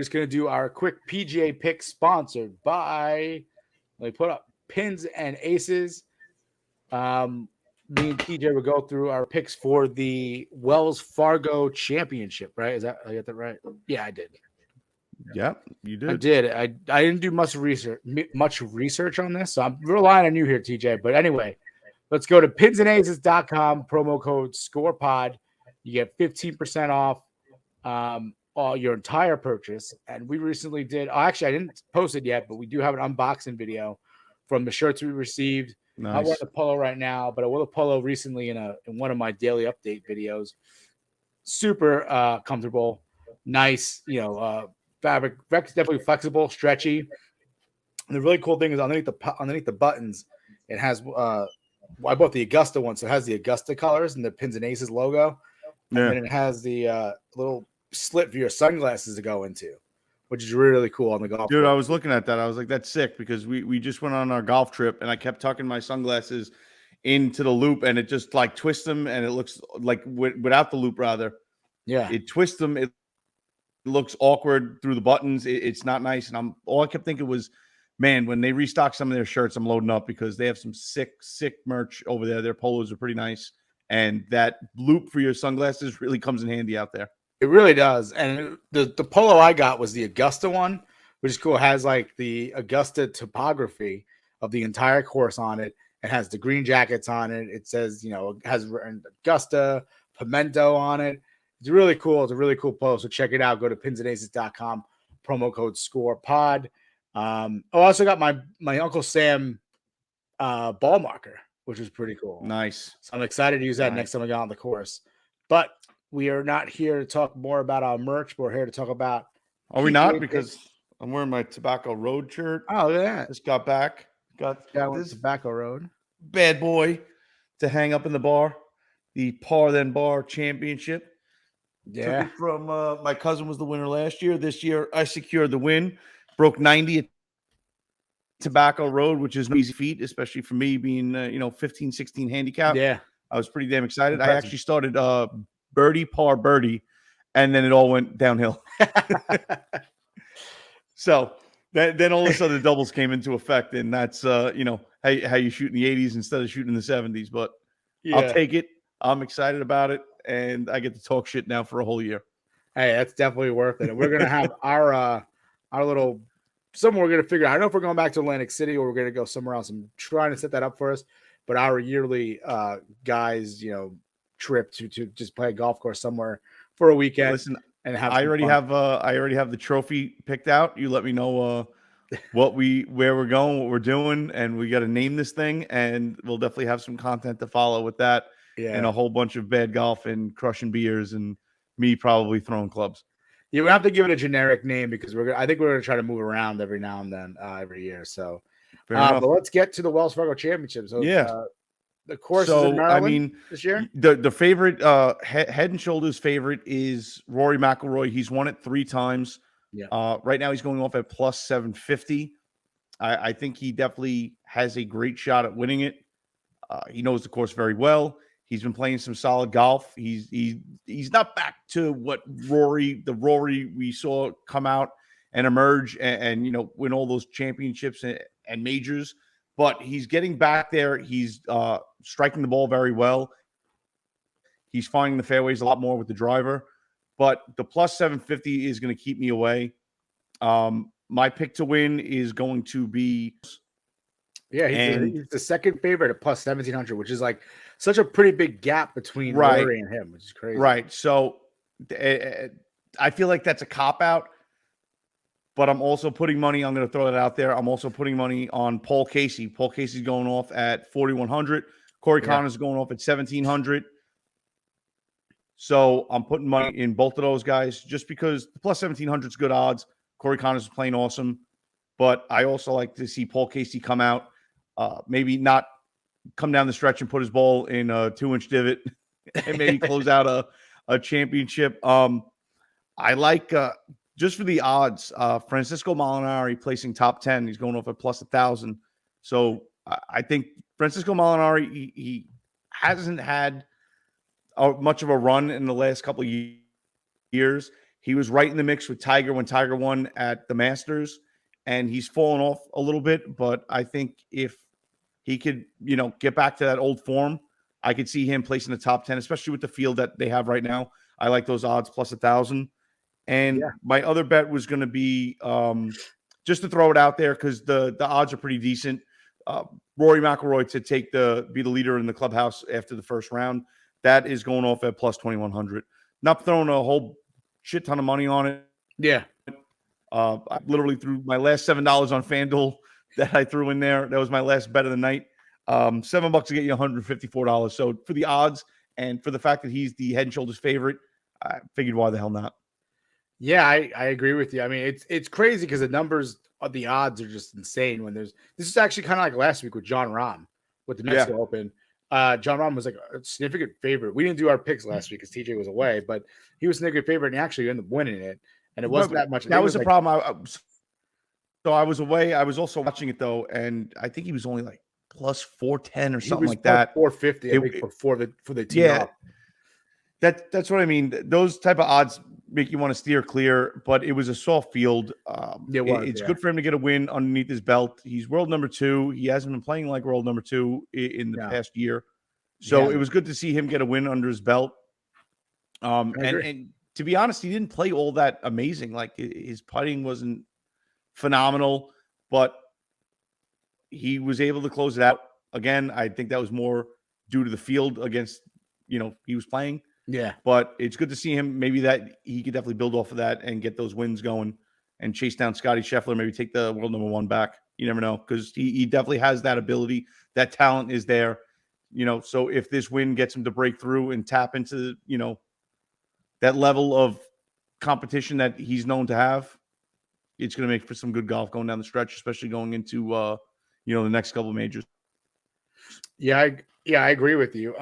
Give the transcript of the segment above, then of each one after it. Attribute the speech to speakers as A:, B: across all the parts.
A: just going to do our quick PGA pick sponsored by, let me put up Pins and Aces. Me and TJ will go through our picks for the Wells Fargo Championship, right? I get that right? Yeah, I did.
B: Yep, you did.
A: I did. I didn't do much research on this, so I'm relying on you here, TJ. But anyway, let's go to pinsandaces.com, promo code SCOREPOD. You get 15% off all your entire purchase. And we recently did. Oh, actually, I didn't post it yet, but we do have an unboxing video from the shirts we received.
B: Nice.
A: I'm wearing the polo right now, but I wore the polo recently in one of my daily update videos. Super comfortable, nice, fabric, definitely flexible, stretchy. And the really cool thing is underneath the buttons, it has I bought the Augusta one, so it has the Augusta colors and the Pins and Aces logo, and then it has the little slit for your sunglasses to go into, which is really, really cool on the golf.
B: Dude, I was looking at that. I was like, that's sick, because we just went on our golf trip and I kept tucking my sunglasses into the loop and it just like twists them, and it looks like without the loop, rather.
A: Yeah.
B: It twists them. It looks awkward through the buttons. It's not nice. And all I kept thinking was, man, when they restock some of their shirts, I'm loading up, because they have some sick merch over there. Their polos are pretty nice. And that loop for your sunglasses really comes in handy out there.
A: It really does. And the polo I got was the Augusta one, which is cool. It has like the Augusta topography of the entire course on it. It has the green jackets on it. It says, it has Augusta, Pimento on it. It's really cool. It's a really cool polo. So check it out. Go to pinsandaces.com, promo code SCOREPOD. I also got my Uncle Sam ball marker, which is pretty cool.
B: Nice.
A: So I'm excited to use that next time I go on the course. But we are not here to talk more about our merch. We're here to talk about.
B: Are we not? Because I'm wearing my Tobacco Road shirt.
A: Oh, look at that.
B: Just got back. Got
A: this Tobacco Road
B: bad boy to hang up in the bar. The Par Then Bar Championship.
A: Yeah.
B: Took it from my cousin was the winner last year. This year I secured the win. Broke 90 at Tobacco Road, which is no easy feat, especially for me being 15, 16 handicap.
A: Yeah.
B: I was pretty damn excited. Impressive. I actually started birdie, par, birdie, and then it all went downhill. So then all of a sudden the doubles came into effect, and that's how you shoot in the 80s instead of shooting in the 70s. But yeah. I'll take it. I'm excited about it, and I get to talk shit now for a whole year.
A: Hey, that's definitely worth it. And we're gonna have our little somewhere we're gonna figure out. I don't know if we're going back to Atlantic City or we're gonna go somewhere else. I'm trying to set that up for us. But our yearly guys, trip to just play a golf course somewhere for a weekend.
B: Listen,
A: and have
B: I already have the trophy picked out. You let me know where we're going, what we're doing, and we got to name this thing, and we'll definitely have some content to follow with that. Yeah. And a whole bunch of bad golf and crushing beers and me probably throwing clubs.
A: Yeah, we have to give it a generic name because I think we're gonna try to move around every now and then, every year. So but let's get to the Wells Fargo Championship. So
B: yeah.
A: The course is in Maryland this year.
B: The favorite, head and shoulders favorite is Rory Mcilroy. He's won it 3 times.
A: Yeah.
B: Right now he's going off at plus 750. I think he definitely has a great shot at winning it. He knows the course very well. He's been playing some solid golf. He's not back to what Rory we saw come out and emerge and win all those championships and majors. But he's getting back there. He's striking the ball very well. He's finding the fairways a lot more with the driver. But the plus 750 is going to keep me away. My pick to win is going to be...
A: Yeah, he's the second favorite at plus 1,700, which is like such a pretty big gap between Rory and him, which is crazy.
B: Right. So I feel like that's a cop-out. But I'm also putting money. I'm going to throw that out there. I'm also putting money on Paul Casey. Paul Casey's going off at 4,100. Corey Connors is going off at 1,700. So I'm putting money in both of those guys just because the plus 1,700 is good odds. Corey Connors is playing awesome. But I also like to see Paul Casey come out, maybe not come down the stretch and put his ball in a 2-inch divot and maybe close out a championship. I like... just for the odds, Francisco Molinari placing top 10. He's going off at plus 1,000. So I think Francisco Molinari, he hasn't had much of a run in the last couple of years. He was right in the mix with Tiger when Tiger won at the Masters, and he's fallen off a little bit. But I think if he could, get back to that old form, I could see him placing the top 10, especially with the field that they have right now. I like those odds plus 1,000. And my other bet was going to be just to throw it out there because the odds are pretty decent. Rory Mcilroy to be the leader in the clubhouse after the first round. That is going off at plus 2,100. Not throwing a whole shit ton of money on it.
A: Yeah.
B: I literally threw my last $7 on FanDuel that I threw in there. That was my last bet of the night. $7 to get you $154. So for the odds and for the fact that he's the head and shoulders favorite, I figured why the hell not.
A: Yeah, I agree with you. I mean, it's crazy because the numbers of the odds are just insane. This is actually kind of like last week with Jon Rahm with the Mexico Open. Jon Rahm was like a significant favorite. We didn't do our picks last week because TJ was away, but he was a significant favorite and he actually ended up winning it. And it wasn't that much.
B: That was the problem. So I was away. I was also watching it though, and I think he was only like plus 410 or something like that.
A: 450, I think, for the team.
B: Yeah, that's what I mean. Those type of odds make you want to steer clear, but it was a soft field. It's good for him to get a win underneath his belt. He's world number 2. He hasn't been playing like world number 2 in the past year. So it was good to see him get a win under his belt. And to be honest, he didn't play all that amazing. Like his putting wasn't phenomenal, but he was able to close it out. Again, I think that was more due to the field against, he was playing.
A: Yeah.
B: But it's good to see him. Maybe that he could definitely build off of that and get those wins going and chase down Scotty Scheffler, maybe take the world number 1 back. You never know, because he definitely has that ability. That talent is there. So if this win gets him to break through and tap into, that level of competition that he's known to have, it's going to make for some good golf going down the stretch, especially going into, the next couple of majors.
A: Yeah, I agree with you.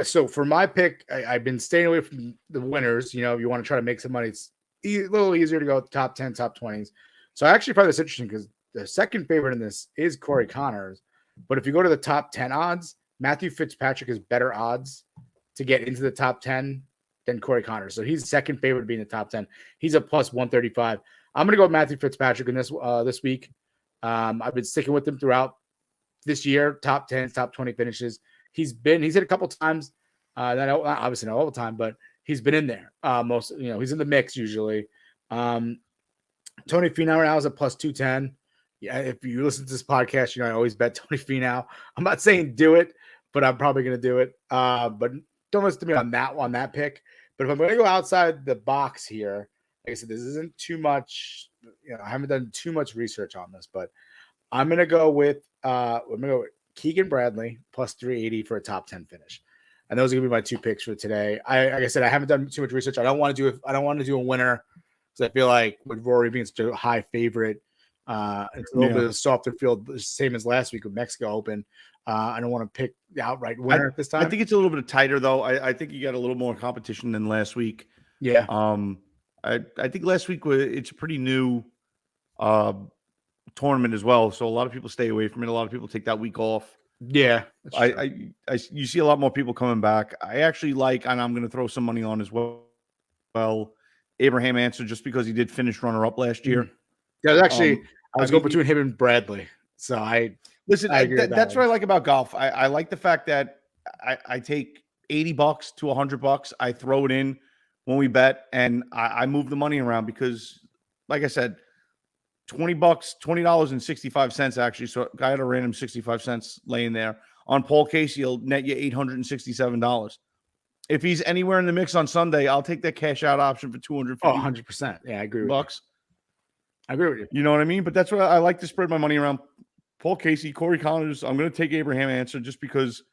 A: So for my pick, I've been staying away from the winners. If you want to try to make some money, it's a little easier to go top 10, top 20s. So I actually find this interesting because the second favorite in this is Corey Connors. But if you go to the top 10 odds, Matthew Fitzpatrick has better odds to get into the top 10 than Corey Connors. So he's second favorite to be in the top 10. He's a plus 135. I'm going to go with Matthew Fitzpatrick in this week. I've been sticking with him throughout this year, top 10, top 20 finishes. He's hit a couple times, obviously not all the time, but he's been in there. He's in the mix usually. Tony Finau now is a plus 210. Yeah, if you listen to this podcast, I always bet Tony Finau. I'm not saying do it, but I'm probably going to do it. But don't listen to me on that pick. But if I'm going to go outside the box here, like I said, this isn't too much. I haven't done too much research on this, but I'm going to go with Keegan Bradley plus 380 for a top 10 finish. And those are gonna be my 2 picks for today. Like I said, I haven't done too much research. I don't want to do a winner because I feel like with Rory being such a high favorite, it's a little bit of a softer field, same as last week with Mexico Open. I don't want to pick the outright winner this time.
B: I think it's a little bit tighter though. I think you got a little more competition than last week.
A: Yeah.
B: I think last week it's a pretty new tournament as well, so a lot of people stay away from it. A lot of people take that week off.
A: Yeah,
B: you see a lot more people coming back. I actually like, and I'm going to throw some money on as well, Abraham Answer, just because he did finish runner-up last year.
A: Yeah, actually, I was going between him and Bradley. So
B: that's what I like about golf. I like the fact that I take $80 to $100. I throw it in when we bet, and I move the money around because, like I said, $20.65 actually. So I had a random 65 cents laying there on Paul Casey. He'll net you $867. If he's anywhere in the mix on Sunday, I'll take that cash out option for $250.
A: 100%. Yeah, I agree with
B: bucks.
A: I agree with you.
B: You know what I mean? But that's what I like to spread my money around. Paul Casey, Corey Connors. I'm going to take Abraham Answer just because,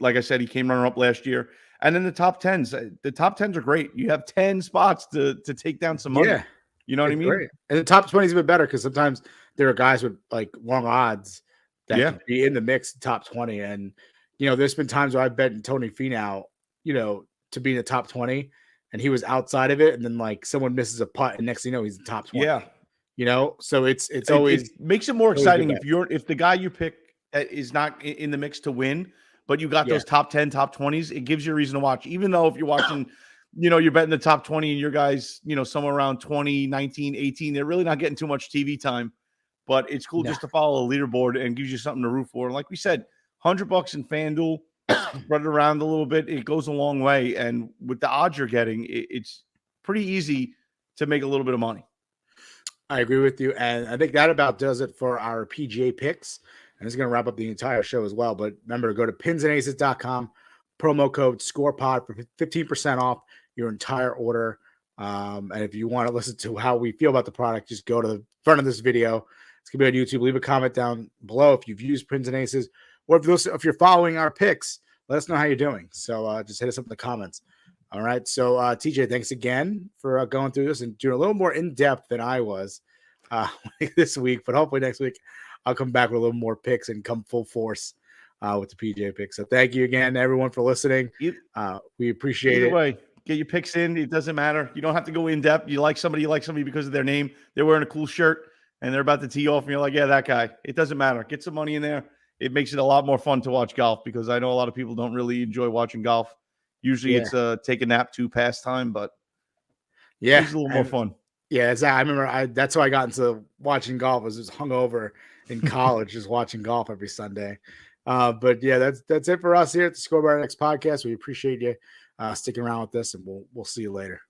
B: like I said, he came runner up last year. And then the top 10s. The top 10s are great. You have 10 spots to take down some money. Yeah. You know what I mean?
A: Great. And the top 20 is a bit better because sometimes there are guys with like long odds that can be in the mix top 20. And, there's been times where I've bet Tony Finau, to be in the top 20 and he was outside of it. And then like someone misses a putt and next thing you know, he's in the top 20.
B: Yeah.
A: So it's always
B: it makes it more exciting if the guy you pick is not in the mix to win, but you got those top 10, top 20s, it gives you a reason to watch. Even though if you're watching you're betting the top 20 and your guys, somewhere around 20, 19, 18. They're really not getting too much TV time, but it's cool just to follow the leaderboard and gives you something to root for. And like we said, $100 in FanDuel, spread it around a little bit. It goes a long way. And with the odds you're getting, it's pretty easy to make a little bit of money.
A: I agree with you. And I think that about does it for our PGA picks. And it's going to wrap up the entire show as well. But remember to go to pinsandaces.com, promo code ScorePod for 15% off your entire order. And if you want to listen to how we feel about the product, just go to the front of this video. It's going to be on YouTube. Leave a comment down below if you've used Pins and Aces, or if you're following our picks, let us know how you're doing. So just hit us up in the comments. All right. So TJ, thanks again for going through this and doing a little more in depth than I was this week. But hopefully next week I'll come back with a little more picks and come full force with the PGA picks. So thank you again, everyone, for listening. We appreciate it.
B: Way, get your picks in. It doesn't matter. You don't have to go in depth. You like somebody because of their name. They're wearing a cool shirt and they're about to tee off, and you're like, yeah, that guy. It doesn't matter. Get some money in there. It makes it a lot more fun to watch golf, because I know a lot of people don't really enjoy watching golf. Usually it's take a nap to pastime, but it's a little more fun.
A: Yeah, I remember that's how I got into watching golf. Was just hungover in college, just watching golf every Sunday. But yeah, that's it for us here at the Scoreboard X podcast. We appreciate you sticking around with this, and we'll see you later.